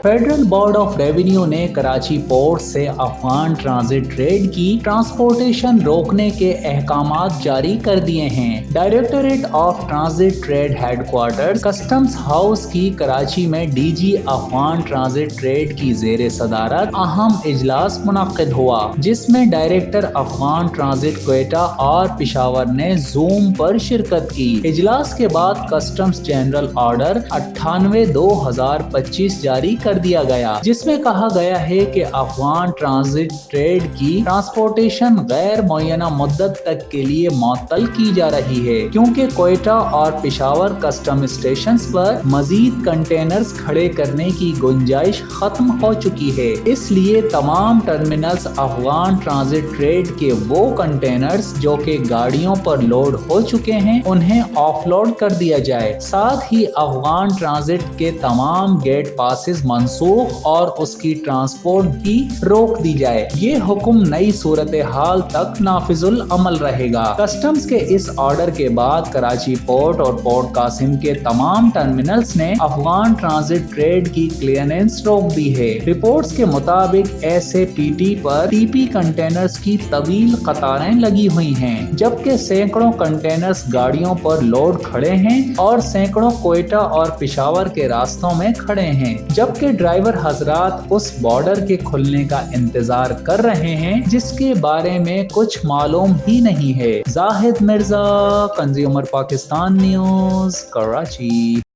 Federal board of revenue ने Karachi port से Afghan transit trade की ट्रांसपोर्टेशन रोकने के अहकामात जारी कर दिए हैं। Directorate of transit trade headquarter customs house की कराची में डीजी अफगान ट्रांजिट ट्रेड की जेर सदारत अहम इजलास मुनक्किद हुआ, जिसमें डायरेक्टर अफगान ट्रांजिट क्वेटा और पिशावर ने जूम पर शिरकत की। इजलास के बाद कस्टम्स जनरल ऑर्डर 98/2025 जारी कर दिया गया, जिसमें कहा गया है कि अफगान ट्रांजिट ट्रेड की ट्रांसपोर्टेशन गैर मुअय्यना मुद्दत तक के लिए मुअत्तल की जा रही है, क्योंकि क्वेटा और पिशावर कस्टम स्टेशन पर मजीद कंटेनर्स खड़े करने की गुंजाइश खत्म हो चुकी है। इसलिए तमाम टर्मिनल्स अफगान ट्रांजिट ट्रेड के वो कंटेनर्स जो कि गाड़ियों पर लोड हो चुके हैं उन्हें ऑफलोड कर दिया जाए। साथ ही अफगान ट्रांजिट के तमाम गेट पासेस मनसूख और उसकी ट्रांसपोर्ट भी रोक दी जाए। ये हुक्म नई सूरत हाल तक नाफिजुल अमल रहेगा। कस्टम्स के इस ऑर्डर के बाद कराची पोर्ट और पोर्ट कासिम के तमाम टर्मिनल्स ने अफगान ट्रांजिट ट्रेड की क्लियरेंस रोक दी है। रिपोर्ट्स के मुताबिक SAPT पर TP कंटेनर्स की तवील कतारें लगी हुई हैं, जबकि सैकड़ों कंटेनर्स गाड़ियों पर लोड खड़े हैं और सैकड़ों क्वेटा और पिशावर के रास्तों में खड़े हैं, जबकि ड्राइवर हजरात उस बॉर्डर के खुलने का इंतजार कर रहे हैं जिसके बारे में कुछ मालूम ही नहीं है। Zahid Mirza, consumer Pakistan news, Karachi.